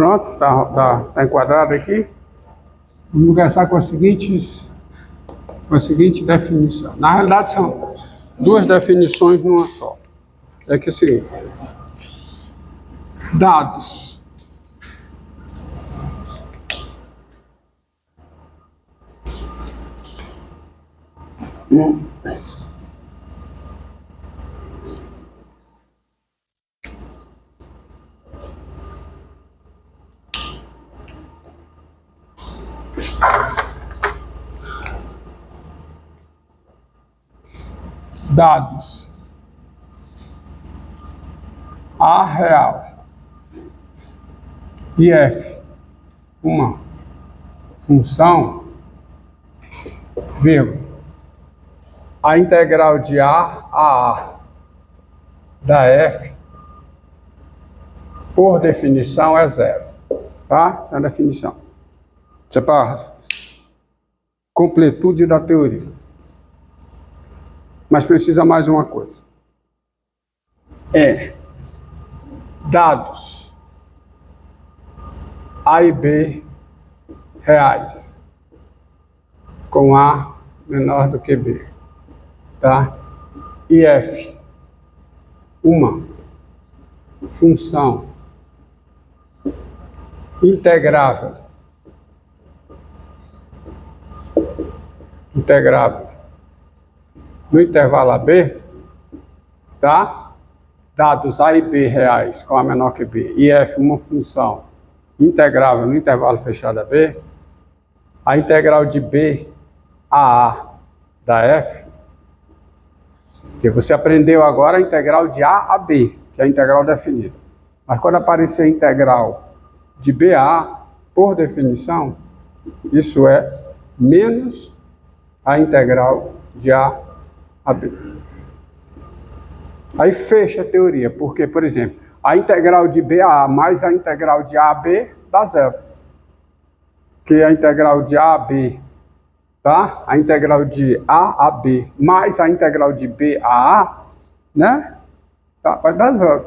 Pronto? Tá enquadrado aqui? Vamos começar com a seguinte definição. Na realidade, são duas definições numa só. É que é o seguinte: dados A real e F, uma função, vírgula, a integral de A da F, por definição, é zero. Tá? Essa é a definição. Isso é para completude da teoria. Mas precisa mais uma coisa. Dados A e B reais com A menor do que B, tá? E F, uma função integrável no intervalo AB, tá? Dados A e B reais com A menor que B, e F, uma função integrável no intervalo fechado AB, a integral de B a A da F, que você aprendeu agora a integral de A a B, que é a integral definida. Mas quando aparecer a integral de B a A, por definição, isso é menos a integral de A a B. Aí fecha a teoria, porque, por exemplo, a integral de B a A mais a integral de A a B dá zero. Que a integral de A a B, tá? A integral de A a B mais a integral de B a A, né? Tá, vai dar zero.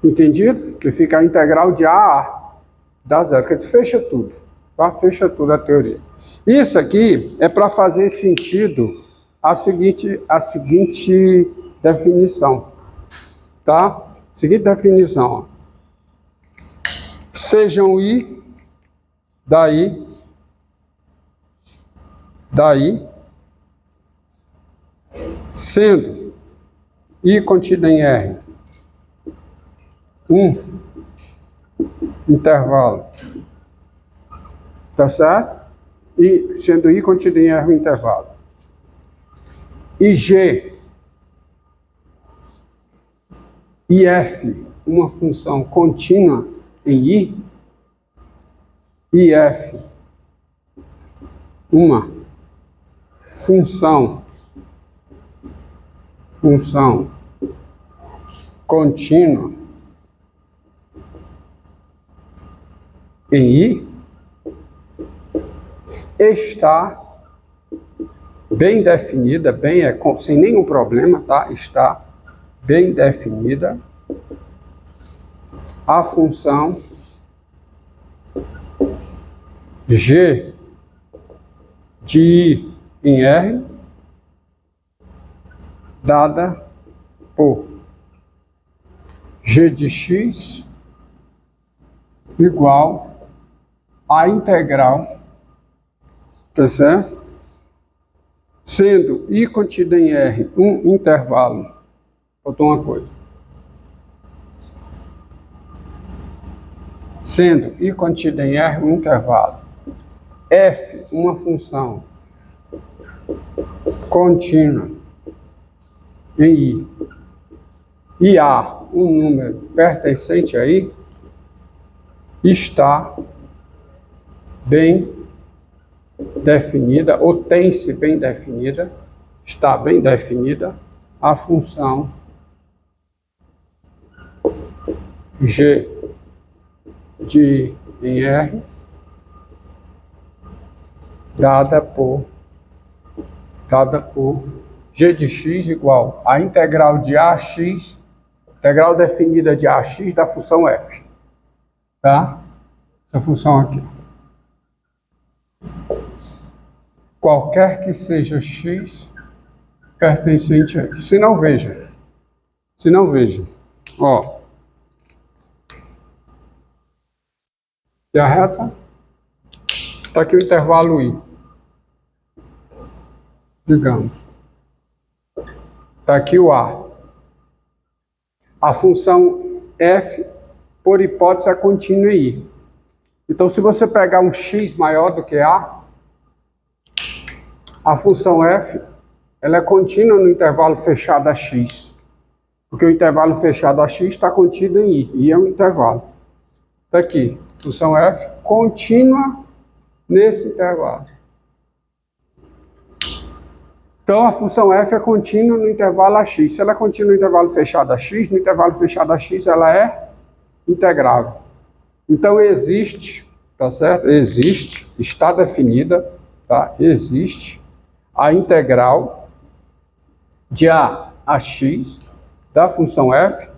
Entendido? Que fica a integral de A dá zero. Quer dizer, fecha tudo. Tá? Fecha tudo a teoria. Isso aqui é para fazer sentido a seguinte definição, tá? Seguinte definição, ó. Sejam I, daí, sendo I contido em R, um intervalo, tá certo? E sendo I contido em R um intervalo. E G e F, uma função contínua em I, e F, uma função contínua em I, está bem definida, sem nenhum problema, tá? Está bem definida a função G de I em R, dada por G de X igual a integral, tá certo? Sendo I contido em R um intervalo, faltou uma coisa. Sendo I contido em R um intervalo, F uma função contínua em I, e A um número pertencente a I, está bem definida, ou tem-se bem definida, está bem definida a função G de I em R, dada por G de X igual a integral de AX, integral definida de AX da função F. tá? Essa função aqui. Qualquer que seja x pertencente a x. Se não, veja. Se não, veja. Ó. E a reta? Está aqui o intervalo i. Digamos. Está aqui o a. A função f, por hipótese, é contínua em i. Então, se você pegar um x maior do que a função f, ela é contínua no intervalo fechado a x. Porque o intervalo fechado a x está contido em i. I é um intervalo. Está aqui, função f contínua nesse intervalo. Então, a função f é contínua no intervalo a x. Se ela é contínua no intervalo fechado a x, no intervalo fechado a x ela é integrável. Então, existe, tá certo? Existe, está definida, tá? Existe a integral de a x da função f.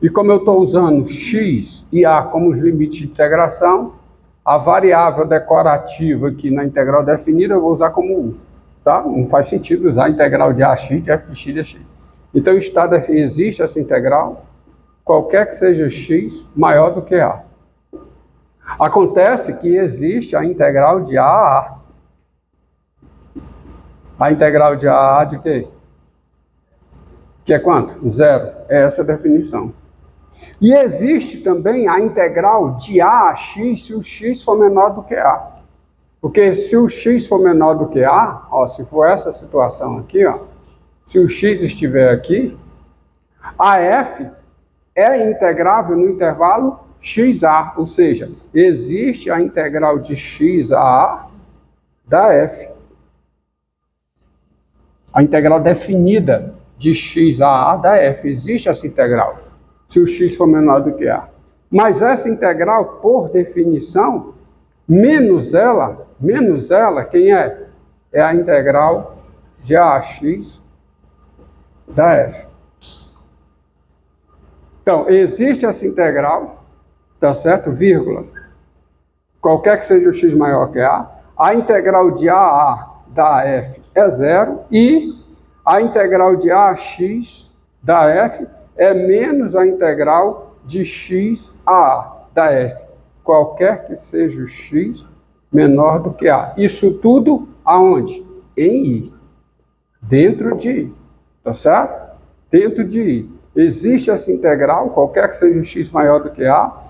E como eu estou usando x e a como os limites de integração, a variável decorativa aqui na integral definida eu vou usar como u. Tá? Não faz sentido usar a integral de ax de f de x de x. Então existe essa integral, qualquer que seja x maior do que a. Acontece que existe a integral de a a a. A integral de a a de quê? Que é quanto? Zero. É essa a definição. E existe também a integral de a x se o x for menor do que a. Porque se o x for menor do que a, ó, se for essa situação aqui, ó, se o x estiver aqui, a f é integrável no intervalo xa, ou seja, existe a integral de x a a da f. A integral definida de x a a da f, existe essa integral, se o x for menor do que a. Mas essa integral, por definição, menos ela, quem é? É a integral de ax da f. Então, existe essa integral, tá certo? Vírgula. Qualquer que seja o x maior que a integral de a da f é zero e a integral de ax da f é menos a integral de x a da f. Qualquer que seja o x menor do que a. Isso tudo aonde? Em i. Dentro de i. Tá certo? Dentro de i. Existe essa integral, qualquer que seja o x maior do que a.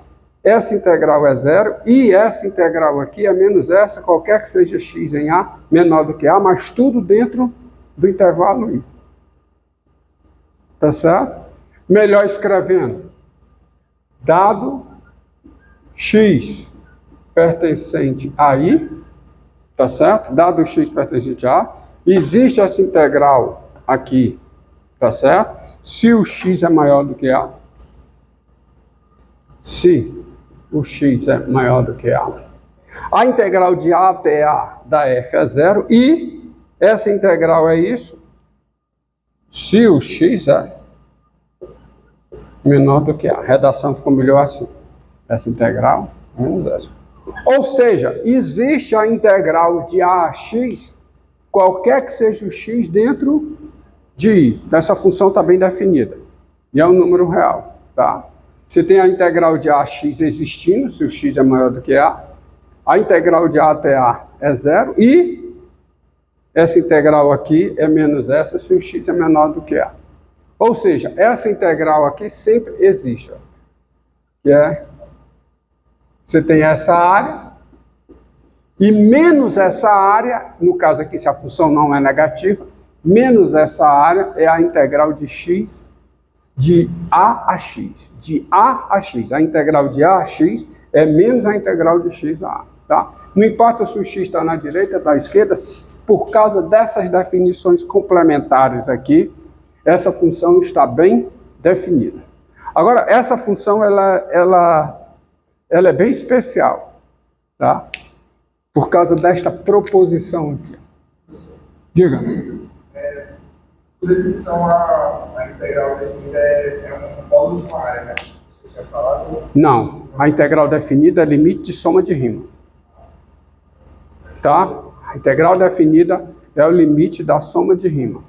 Essa integral é zero. E essa integral aqui é menos essa, qualquer que seja x em a, menor do que a, mas tudo dentro do intervalo i. Tá certo? Melhor escrevendo. Dado x pertencente a i, tá certo? Dado x pertencente a, existe essa integral aqui, tá certo? Se o x é maior do que a, se o x é maior do que a integral de a até a da f é zero e essa integral é isso, se o x é menor do que a. A redação ficou melhor assim. Essa integral menos essa. Ou seja, existe a integral de a a x, qualquer que seja o x dentro de i. Essa função está bem definida. E é um número real. Tá? Você tem a integral de a a x existindo, se o x é maior do que a. A integral de a até a é zero. E essa integral aqui é menos essa, se o x é menor do que a. Ou seja, essa integral aqui sempre existe. Ó. Que é... Você tem essa área, e menos essa área, no caso aqui, se a função não é negativa, menos essa área é a integral de x de a a x. De a a x. A integral de a a x é menos a integral de x a a. Tá? Não importa se o x está na direita ou na esquerda, por causa dessas definições complementares aqui, essa função está bem definida. Agora, essa função, ela é bem especial, tá? Por causa desta proposição aqui. Diga. Por definição, a integral definida é um módulo de uma área, né? tinha falado. Não, a integral definida é limite de soma de rima. Tá? A integral definida é o limite da soma de rima.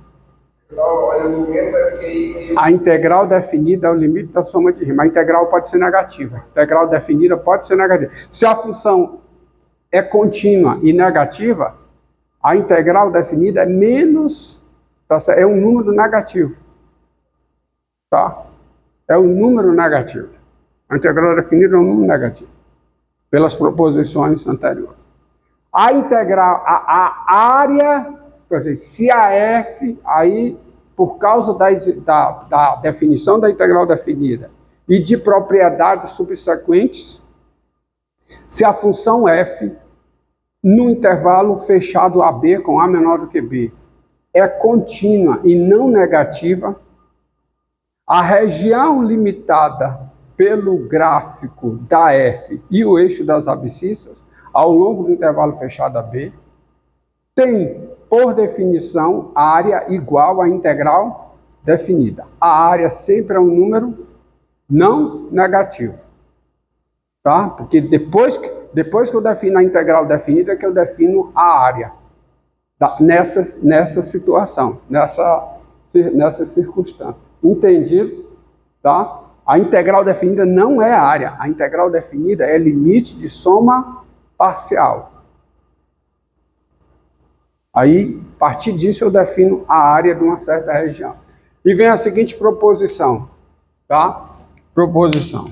Não, olha, no momento eu fiquei meio... A integral definida é o limite da soma de rima. A integral pode ser negativa. A integral definida pode ser negativa. Se a função é contínua e negativa, a integral definida é menos, tá certo? É um número negativo. Tá? É um número negativo. A integral definida é um número negativo. Pelas proposições anteriores. A integral, a área, por exemplo, se a f, aí, por causa da definição da integral definida e de propriedades subsequentes, se a função f, no intervalo fechado AB com A menor do que B, é contínua e não negativa, a região limitada pelo gráfico da f e o eixo das abscissas, ao longo do intervalo fechado AB, tem, por definição, área igual à integral definida. A área sempre é um número não negativo. Tá? Porque depois que eu defino a integral definida, é que eu defino a área. Nessa situação, nessa circunstância. Entendido? Tá? A integral definida não é área. A integral definida é limite de soma parcial. Aí, a partir disso, eu defino a área de uma certa região. E vem a seguinte proposição, tá? Proposição.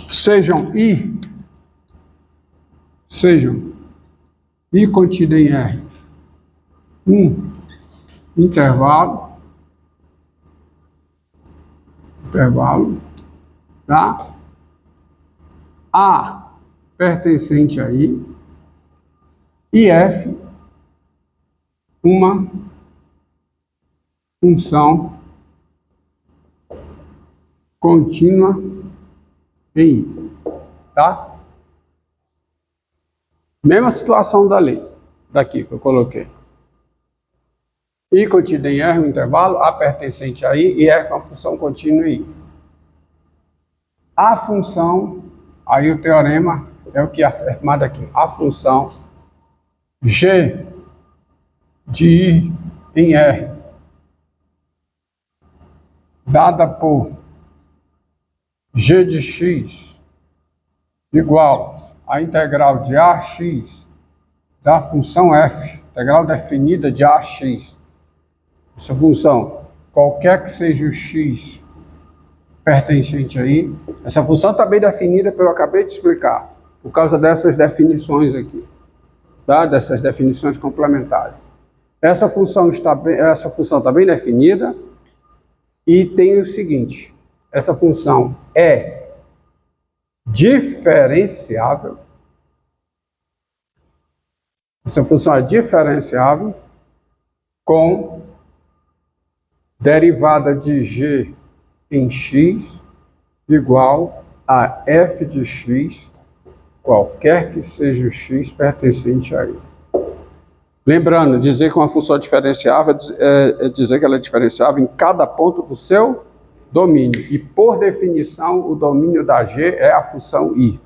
Sejam I contido em R, um intervalo, tá? A pertencente a I e F uma função contínua em I, tá? Mesma situação da lei, daqui que eu coloquei. I contido em R um intervalo, A pertencente a I e F uma função contínua em I. A função, aí o teorema é o que é afirmado aqui, a função G de I em R, dada por G de X igual a integral de AX da função F, integral definida de AX. Essa função, qualquer que seja o X pertencente aí, essa função está bem definida, pelo que eu acabei de explicar, por causa dessas definições aqui, tá? Dessas definições complementares. Essa função está bem definida e tem o seguinte, essa função é diferenciável. Essa função é diferenciável com derivada de G em X igual a F de X, qualquer que seja o X pertencente a ele. Lembrando, dizer que uma função diferenciável é dizer que ela é diferenciável em cada ponto do seu domínio. E, por definição, o domínio da G é a função I.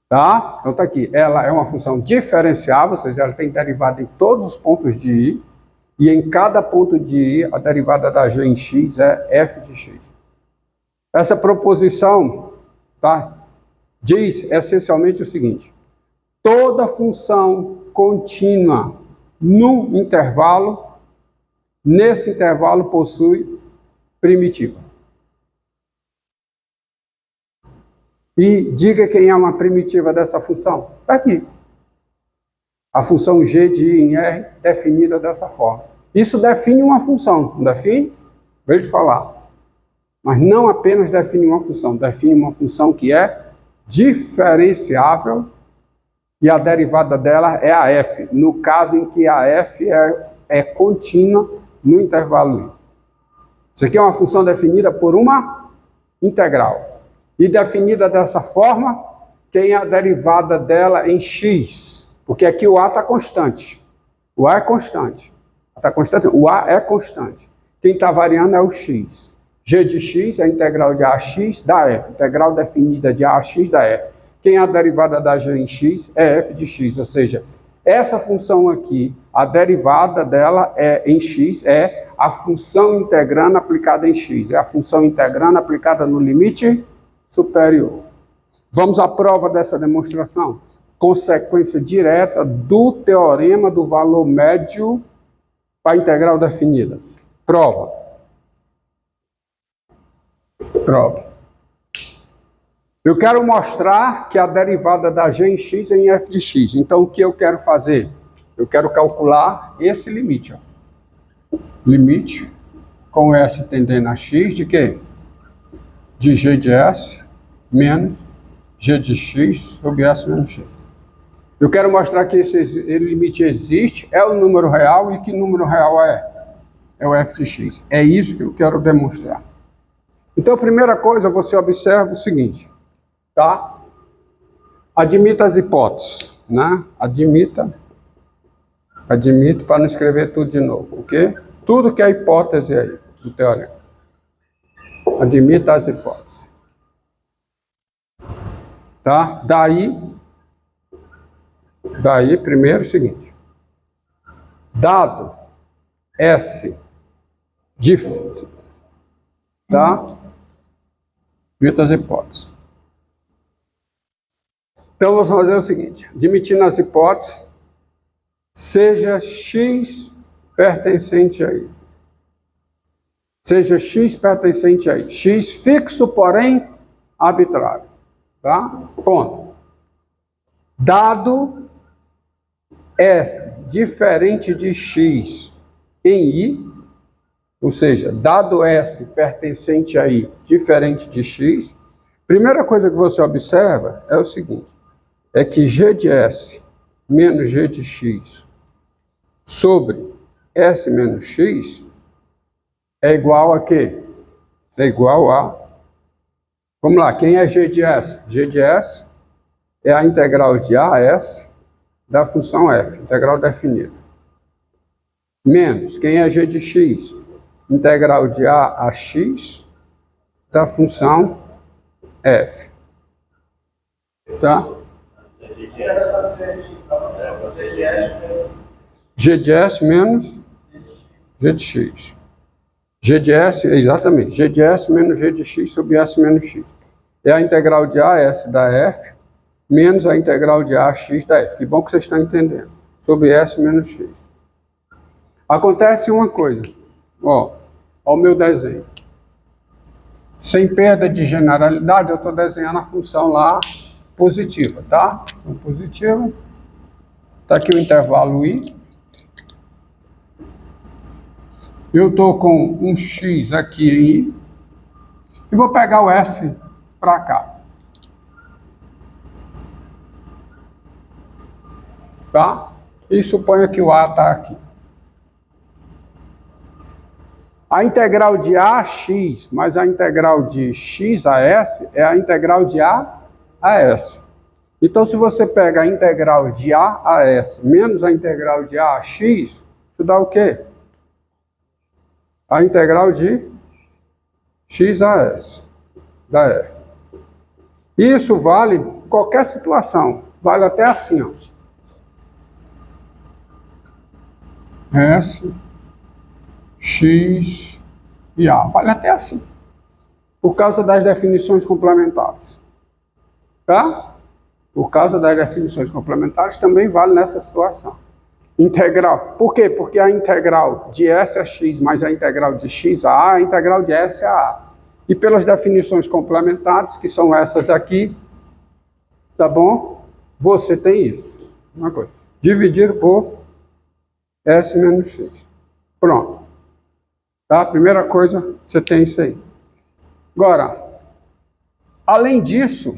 Tá? Então, está aqui. Ela é uma função diferenciável, ou seja, ela tem derivada em todos os pontos de I. E em cada ponto de I, a derivada da G em X é F de X. Essa proposição, tá, diz essencialmente o seguinte. Toda função contínua no intervalo, nesse intervalo possui primitiva. E diga quem é uma primitiva dessa função. Está aqui. A função G de I em R definida dessa forma. Isso define uma função, não define? Veio de falar. Mas não apenas define uma função que é diferenciável e a derivada dela é a F, no caso em que a F é contínua no intervalo I. Isso aqui é uma função definida por uma integral. E definida dessa forma, tem a derivada dela em X, porque aqui o A está constante. O A é constante. Está constante? O A é constante. Quem está variando é o X. g de x é a integral de ax da f, integral definida de ax da f. Quem é a derivada da g em x é f de x, ou seja, essa função aqui, a derivada dela em x é a função integrando aplicada em x, é a função integrando aplicada no limite superior. Vamos à prova dessa demonstração. Consequência direta do teorema do valor médio para a integral definida. Prova. Eu quero mostrar que a derivada da g em x é em f de x. Então, o que eu quero fazer? Eu quero calcular esse limite. Ó. Limite com s tendendo a x de quê? De g de s menos g de x sobre s menos x. Eu quero mostrar que esse limite existe, é o número real, e que número real é? É o f de x. É isso que eu quero demonstrar. Então, a primeira coisa, você observa o seguinte, tá? Admita as hipóteses, né? Admito para não escrever tudo de novo, ok? Tudo que é hipótese aí, do teorema. Admita as hipóteses. Tá? Daí, primeiro, o seguinte. Dado S de... Tá? Admita as hipóteses. Então, vou fazer o seguinte. Admitindo as hipóteses, seja x pertencente a y. Seja x pertencente a y. X fixo, porém, arbitrário. Tá? Ponto. Dado S diferente de x em y, ou seja, dado S pertencente a y diferente de x, primeira coisa que você observa é o seguinte, é que g de s menos g de x sobre s menos x é igual a quê? É igual a... Vamos lá, quem é g de s? G de s é a integral de a a s da função f, integral definida. Menos, quem é g de x? Integral de a a x da função f. Tá? G de s menos g de x. G de s, exatamente, g de s menos g de x sobre s menos x. É a integral de a s da f menos a integral de a x da f. Que bom que vocês estão entendendo. Sobre s menos x. Acontece uma coisa. Ó o meu desenho. Sem perda de generalidade, eu estou desenhando a função lá positiva, tá? Então, positiva. Está aqui o intervalo i. Eu estou com um x aqui em i. E vou pegar o s para cá. Tá? E suponha que o a está aqui. A integral de a a x mais a integral de x a s é a integral de a a s. Então, se você pega a integral de a a s menos a integral de a a x, isso dá o quê? A integral de x a s da f. Isso vale em qualquer situação. Vale até assim, ó. S, x e a. Vale até assim. Por causa das definições complementares. Tá? Por causa das definições complementares também vale nessa situação. Integral. Por quê? Porque a integral de s a x mais a integral de x a a é a integral de s a a. E pelas definições complementares, que são essas aqui, tá bom? Você tem isso. Uma coisa. Dividir por s menos x. Pronto. Tá? Primeira coisa, você tem isso aí. Agora, além disso,